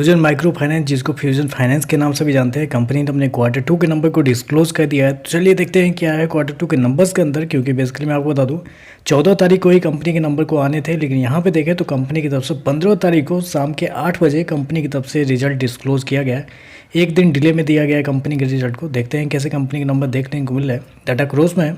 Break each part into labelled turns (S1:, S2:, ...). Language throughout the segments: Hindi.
S1: फ्यूजन माइक्रो फाइनेंस, जिसको फ्यूजन फाइनेंस के नाम से भी जानते हैं, कंपनी ने अपने क्वार्टर टू के नंबर को डिस्क्लोज कर दिया है। तो चलिए देखते हैं क्या है क्वार्टर टू के नंबर्स के अंदर, क्योंकि बेसिकली मैं आपको बता दूं 14 तारीख को ही कंपनी के नंबर को आने थे, लेकिन यहाँ पे देखें तो कंपनी की तरफ से 15 तारीख को शाम के 8 बजे कंपनी की तरफ से रिजल्ट डिस्क्लोज किया गया है। एक दिन डिले में दिया गया है कंपनी के रिजल्ट को। देखते हैं कैसे कंपनी के नंबर देखने को मिल रहे हैं। डाटा क्रोज में है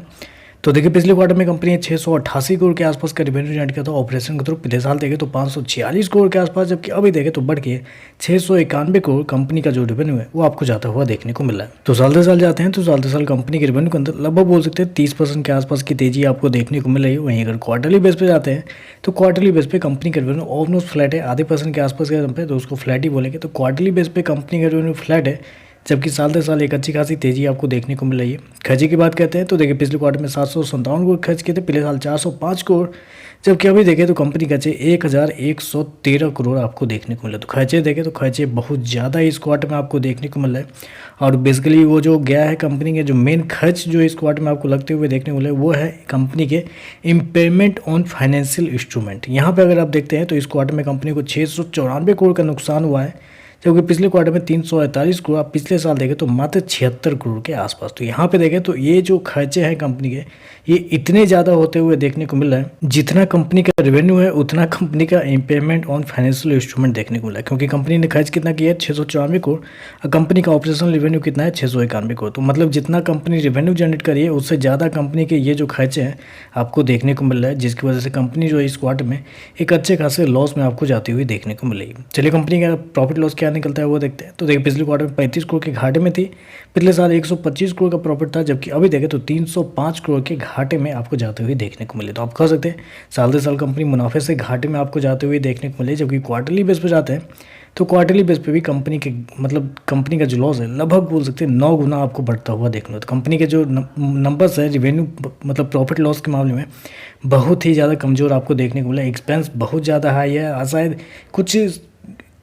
S1: तो देखिए पिछले क्वार्टर में कंपनी ने 688 करोड़ के आसपास का रेवेन्यू जनरेट किया था ऑपरेशन के थ्रू। पिछले साल देखें तो 546 करोड़ के आसपास, जबकि अभी देखें तो बढ़ के 691 करोड़ कंपनी का जो रेवेन्यू है वो आपको जाता हुआ देखने को मिल रहा है। तो साल दर साल जाते हैं तो साल दर साल कंपनी के रेवेन्यू के अंदर लगभग बोल सकते हैं 30% के आसपास की तेजी आपको देखने को मिल रही है। वहीं अगर क्वार्टरली बेस पे जाते हैं तो क्वार्टरली बेस पे कंपनी का रेवेन्यू ऑलमोस्ट फ्लैट है, आधे % के आसपास के दम पे, तो उसको फ्लैट ही बोलेंगे। तो क्वार्टरली बेस पे कंपनी का रेवेन्यू फ्लैट है, जबकि साल दर साल एक अच्छी खासी तेजी आपको देखने को मिल रही है। खर्चे की बात करते हैं तो देखिए पिछले क्वार्टर में 757 करोड़ खर्च किए थे, पिछले साल 405 करोड़, जबकि अभी देखें तो कंपनी खर्चे 1113 करोड़ आपको देखने को मिला। तो खर्चे देखें तो खर्चे बहुत ज़्यादा इस क्वार्टर में आपको देखने को मिल रहा है। और बेसिकली वो जो गया है कंपनी के जो मेन खर्च जो इस क्वार्टर में आपको लगते हुए देखने को मिले वो है कंपनी के इम्पेयरमेंट ऑन फाइनेंशियल इंस्ट्रूमेंट। यहाँ पे अगर आप देखते हैं तो इस क्वार्टर में कंपनी को 694 करोड़ का नुकसान हुआ है, जबकि पिछले क्वार्टर में 348 करोड़, आप पिछले साल देखें तो मात्र 76 करोड़ के आसपास। तो यहाँ पे देखें तो ये जो खर्चे हैं कंपनी के, ये इतने ज़्यादा होते हुए देखने को मिल रहा है। जितना कंपनी का रेवेन्यू है उतना कंपनी का इम्पेयरमेंट ऑन फाइनेंशियल इंस्ट्रूमेंट देखने को मिला है, क्योंकि कंपनी ने खर्च कितना किया है 694 करोड़ और कंपनी का ऑपरेशनल रेवेन्यू कितना है 691 करोड़। तो मतलब जितना कंपनी रेवेन्यू जनरेट करी है उससे ज़्यादा कंपनी के ये जो खर्चे हैं आपको देखने को मिल रहा है, जिसकी वजह से कंपनी जो है इस क्वार्टर में एक अच्छे खासे लॉस में आपको जाती हुई देखने को मिलेगी। चलिए कंपनी का प्रॉफिट लॉस क्या निकलता है वो देखते हैं। तो देखिए पिछले क्वार्टर में 35 करोड़ के घाटे में थी, पिछले साल 125 करोड़ का प्रॉफिट था, जबकि अभी देखें तो 305 करोड़ के घाटे में आपको जाते हुए देखने को मिले। तो आप कह सकते हैं साल दर साल कंपनी मुनाफे से घाटे में आपको जाते हुए देखने को मिले। जबकि क्वार्टरली बेस पे जाते हैं तो क्वार्टरली बेस पे भी कंपनी के मतलब कंपनी का जो लॉस है लगभग बोल सकते हैं 9 गुना आपको बढ़ता हुआ देखने को। तो कंपनी के जो नंबर्स है रेवेन्यू मतलब प्रॉफिट लॉस के मामले में बहुत ही ज़्यादा कमज़ोर आपको देखने को मिला। एक्सपेंस बहुत ज़्यादा हाई है, शायद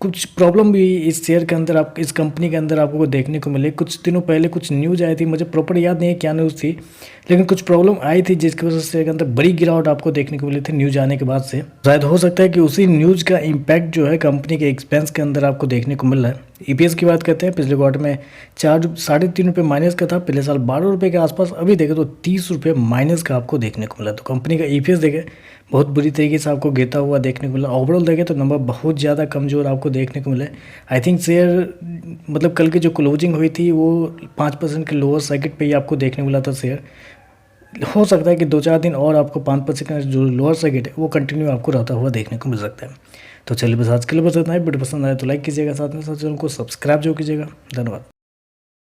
S1: कुछ प्रॉब्लम भी इस शेयर के अंदर आप इस कंपनी के अंदर आपको देखने को मिले। कुछ दिनों पहले कुछ न्यूज़ आई थी, मुझे प्रॉपर याद नहीं है क्या न्यूज़ थी, लेकिन कुछ प्रॉब्लम आई थी जिसकी वजह से शेयर के अंदर बड़ी गिरावट आपको देखने को मिली थी न्यूज़ आने के बाद से। शायद हो सकता है कि उसी न्यूज़ का इम्पैक्ट जो है कंपनी के एक्सपेंस के अंदर आपको देखने को मिल रहा है। ईपीएस की बात करते हैं, पिछले क्वार्टर में 3.5 रुपये माइनस का था, पिछले साल 12 रुपये के आसपास, अभी देखें तो 30 रुपये माइनस का आपको देखने को मिला। तो कंपनी का ईपीएस देखें बहुत बुरी तरीके से आपको गिरता हुआ देखने को मिला। ओवरऑल देखें तो नंबर बहुत ज़्यादा कमज़ोर आपको देखने को मिले। आई थिंक शेयर मतलब कल की जो क्लोजिंग हुई थी वो 5% के लोअर सर्किट पे ही आपको देखने को मिला था शेयर। हो सकता है कि 2-4 दिन और आपको 5% का जो लोअर सर्किट है वो कंटिन्यू आपको रहता हुआ देखने को मिल सकता है। तो चलिए बस आज के लिए बस इतना ही। वीडियो पसंद आए तो लाइक कीजिएगा, साथ में साथ चैनल को सब्सक्राइब जो कीजिएगा। धन्यवाद।